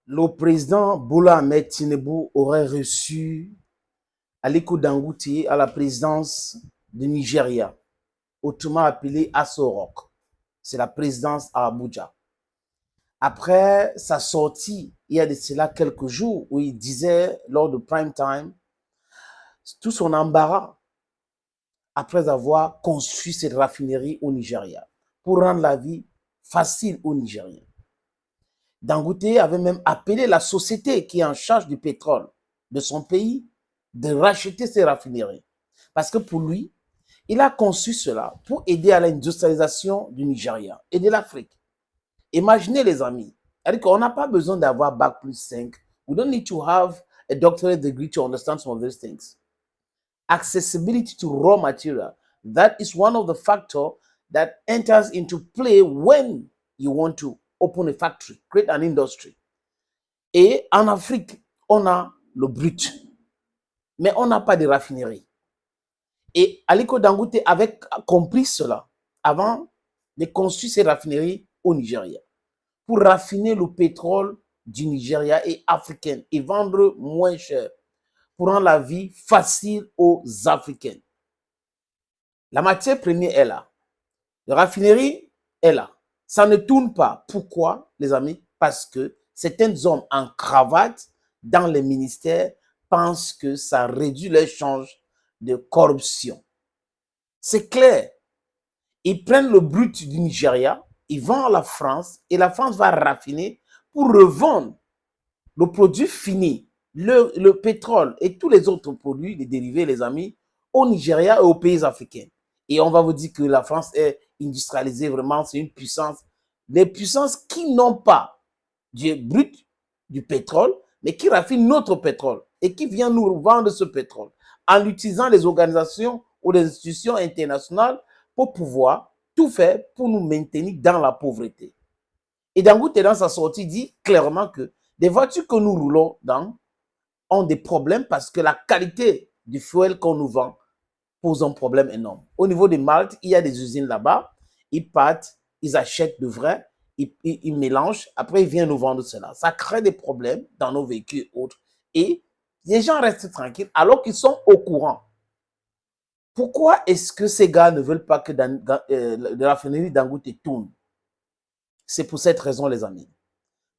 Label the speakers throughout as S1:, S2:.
S1: le président Bola Ahmed Tinubu aurait reçu Aliko Dangote à la présidence du Nigeria, autrement appelé Aso Rock. C'est la présidence à Abuja. Après sa sortie, il y a de cela quelques jours, où il disait lors de prime time tout son embarras après avoir construit cette raffinerie au Nigeria pour rendre la vie facile aux Nigériens. Dangote avait même appelé la société qui est en charge du pétrole de son pays de racheter ses raffineries. Parce que pour lui, il a conçu cela pour aider à l'industrialisation du Nigeria et de l'Afrique. Imaginez les amis, c'est-à-dire qu'on n'a pas besoin d'avoir Bac plus 5. We don't need to have a doctorate degree to understand some of these things. Accessibility to raw material, that is one of the factors that enters into play when you want to open a factory, create an industry. Et en Afrique, on a le brut, mais on n'a pas de raffinerie. Et Aliko Dangote avait compris cela avant de construire ses raffineries au Nigeria pour raffiner le pétrole du Nigeria et africain et vendre moins cher pour rendre la vie facile aux Africains. La matière première est là. La raffinerie est là. Ça ne tourne pas. Pourquoi, les amis? Parce que certains hommes en cravate dans les ministères pensent que ça réduit l'échange de corruption. C'est clair. Ils prennent le brut du Nigeria, ils vendent à la France et la France va raffiner pour revendre le produit fini, le pétrole et tous les autres produits, les dérivés, les amis, au Nigeria et aux pays africains. Et on va vous dire que la France est industrialisée, vraiment, c'est une puissance. Les puissances qui n'ont pas du brut, du pétrole, mais qui raffinent notre pétrole et qui viennent nous vendre ce pétrole en utilisant les organisations ou les institutions internationales pour pouvoir tout faire pour nous maintenir dans la pauvreté. Et Dangote, dans sa sortie, dit clairement que des voitures que nous roulons dans ont des problèmes parce que la qualité du fuel qu'on nous vend pose un problème énorme. Au niveau de Malte, il y a des usines là-bas, ils partent, ils achètent de vrai, ils mélangent, après ils viennent nous vendre cela. Ça crée des problèmes dans nos véhicules et autres. Et les gens restent tranquilles alors qu'ils sont au courant. Pourquoi est-ce que ces gars ne veulent pas que la raffinerie Dangote tourne? C'est pour cette raison, les amis.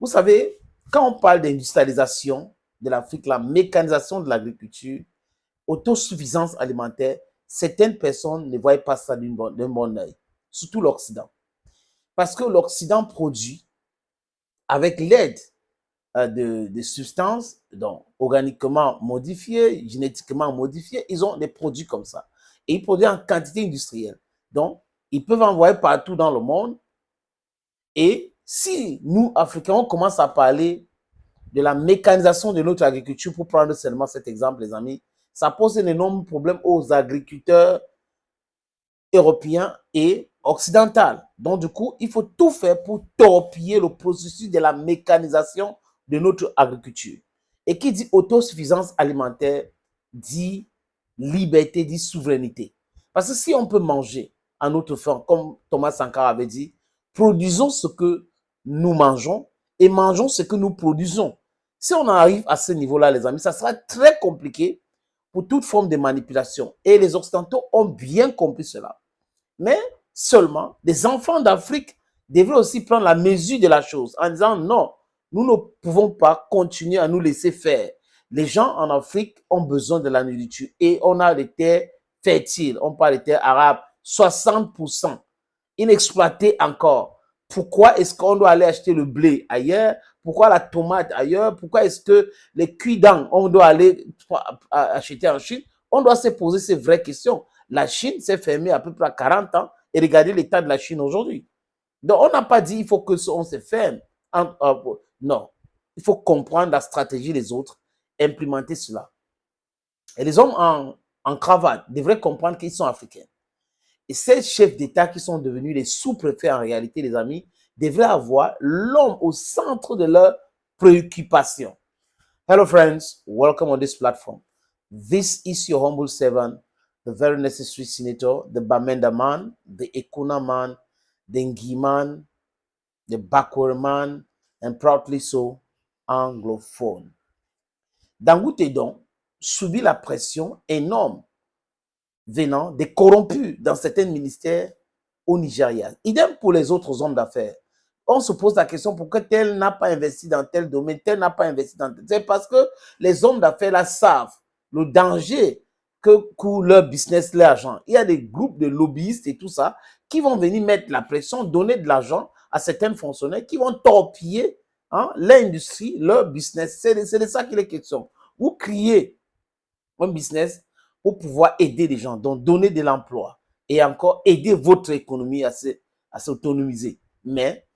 S1: Vous savez, quand on parle d'industrialisation de l'Afrique, la mécanisation de l'agriculture, autosuffisance alimentaire, certaines personnes ne voient pas ça d'un bon œil, surtout l'Occident. Parce que l'Occident produit avec l'aide de substances donc, organiquement modifiées, génétiquement modifiées, ils ont des produits comme ça. Et ils produisent en quantité industrielle. Donc, ils peuvent envoyer partout dans le monde. Et si nous, Africains, on commence à parler de la mécanisation de notre agriculture, pour prendre seulement cet exemple, les amis, ça pose un énorme problème aux agriculteurs européens et occidentaux. Donc, du coup, il faut tout faire pour torpiller le processus de la mécanisation de notre agriculture. Et qui dit autosuffisance alimentaire dit liberté, dit souveraineté. Parce que si on peut manger à notre faim, comme Thomas Sankara avait dit, produisons ce que nous mangeons et mangeons ce que nous produisons. Si on arrive à ce niveau-là, les amis, ça sera très compliqué pour toute forme de manipulation. Et les Occidentaux ont bien compris cela. Mais seulement, les enfants d'Afrique devraient aussi prendre la mesure de la chose en disant non, nous ne pouvons pas continuer à nous laisser faire. Les gens en Afrique ont besoin de la nourriture et on a des terres fertiles. On parle des terres arabes, 60% inexploitées encore. Pourquoi est-ce qu'on doit aller acheter le blé ailleurs? Pourquoi la tomate ailleurs? Pourquoi est-ce que les cuits-dents, on doit aller acheter en Chine? On doit se poser ces vraies questions. La Chine s'est fermée à peu près à 40 ans et regardez l'état de la Chine aujourd'hui. Donc, on n'a pas dit il faut qu'on se ferme. Non, il faut comprendre la stratégie des autres, implémenter cela. Et les hommes en cravate devraient comprendre qu'ils sont africains. Et ces chefs d'État qui sont devenus les sous-préfets en réalité, les amis, devraient avoir l'homme au centre de leurs préoccupations. Hello friends, welcome on this platform. This is your humble servant, the very necessary senator, the Bamenda man, the Ekuna man, the Ngi man, the backward man, and proudly so, anglophone. Dangote donc subit la pression énorme venant des corrompus dans certains ministères au Nigeria. Idem pour les autres hommes d'affaires. On se pose la question pourquoi tel n'a pas investi dans tel domaine, tel n'a pas investi dans tel. C'est parce que les hommes d'affaires là savent le danger que court leur business, l'argent. Il y a des groupes de lobbyistes et tout ça qui vont venir mettre la pression, donner de l'argent à certains fonctionnaires qui vont torpiller l'industrie, leur business. C'est de ça qu'il est question. Vous criez un business pour pouvoir aider les gens, donc donner de l'emploi et encore aider votre économie à s'autonomiser. Mais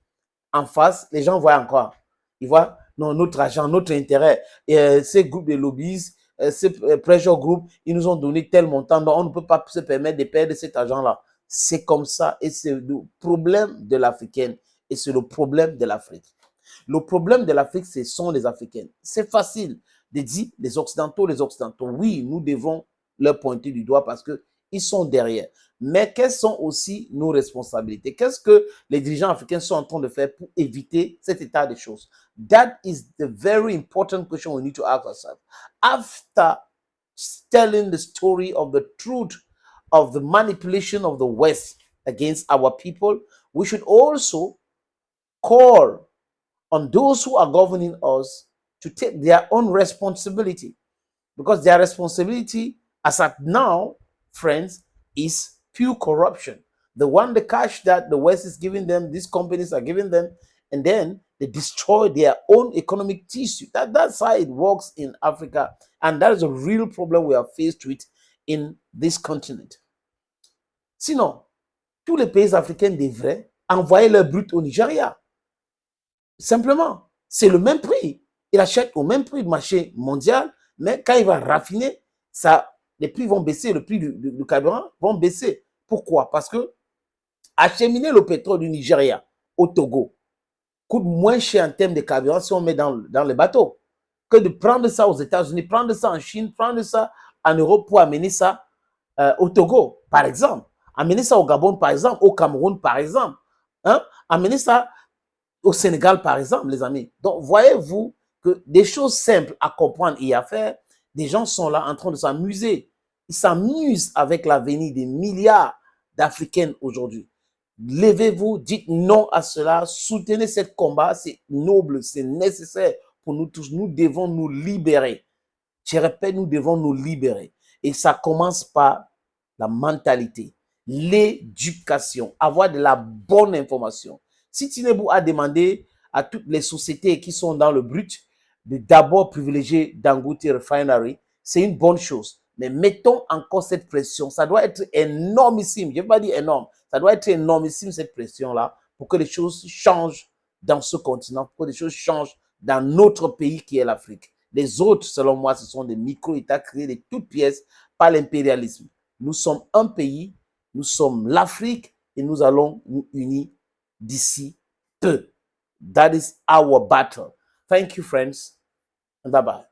S1: en face, les gens voient encore. Ils voient non, notre argent, notre intérêt. Et ces groupes de lobbies, ces pressure groups, ils nous ont donné tel montant, donc on ne peut pas se permettre de perdre cet argent-là. C'est comme ça et c'est le problème de l'Africaine et c'est le problème de l'Afrique. Le problème de l'Afrique, ce sont les Africains. C'est facile de dire les Occidentaux. Oui, nous devons leur pointer du doigt parce qu'ils sont derrière. Mais quelles sont aussi nos responsabilités? Qu'est-ce que les dirigeants africains sont en train de faire pour éviter cet état de choses? That is the very important question we need to ask ourselves. After telling the story of the truth of the manipulation of the West against our people, we should also call on those who are governing us to take their own responsibility. Because their responsibility, as at now, friends, is pure corruption. The cash that the West is giving them, these companies are giving them, and then they destroy their own economic tissue. That's how it works in Africa. And that is a real problem we are faced with in this continent. Sinon, tous les pays africains devraient envoyer leur brut au Nigeria. Simplement, c'est le même prix. Il achète au même prix du marché mondial, mais quand il va raffiner, les prix vont baisser, le prix du carburant vont baisser. Pourquoi? Parce que acheminer le pétrole du Nigeria au Togo coûte moins cher en termes de carburant si on met dans les bateaux que de prendre ça aux États-Unis, prendre ça en Chine, prendre ça en Europe pour amener ça au Togo, par exemple. Amener ça au Gabon, par exemple, au Cameroun, par exemple. Amener ça au Sénégal, par exemple, les amis. Donc, voyez-vous que des choses simples à comprendre et à faire, des gens sont là en train de s'amuser. Ils s'amusent avec l'avenir des milliards d'Africains aujourd'hui. Levez-vous, dites non à cela, soutenez ce combat, c'est noble, c'est nécessaire pour nous tous. Nous devons nous libérer. Je répète, nous devons nous libérer. Et ça commence par la mentalité, l'éducation, avoir de la bonne information. Si Tinubu a demandé à toutes les sociétés qui sont dans le brut de d'abord privilégier Dangote Refinery, c'est une bonne chose. Mais mettons encore cette pression. Ça doit être énormissime. Je ne vais pas dire énorme. Ça doit être énormissime cette pression-là pour que les choses changent dans ce continent, pour que les choses changent dans notre pays qui est l'Afrique. Les autres, selon moi, ce sont des micro-États créés de toutes pièces par l'impérialisme. Nous sommes un pays, nous sommes l'Afrique et nous allons nous unir d'ici peu. That is our battle. Thank you, friends, and bye-bye.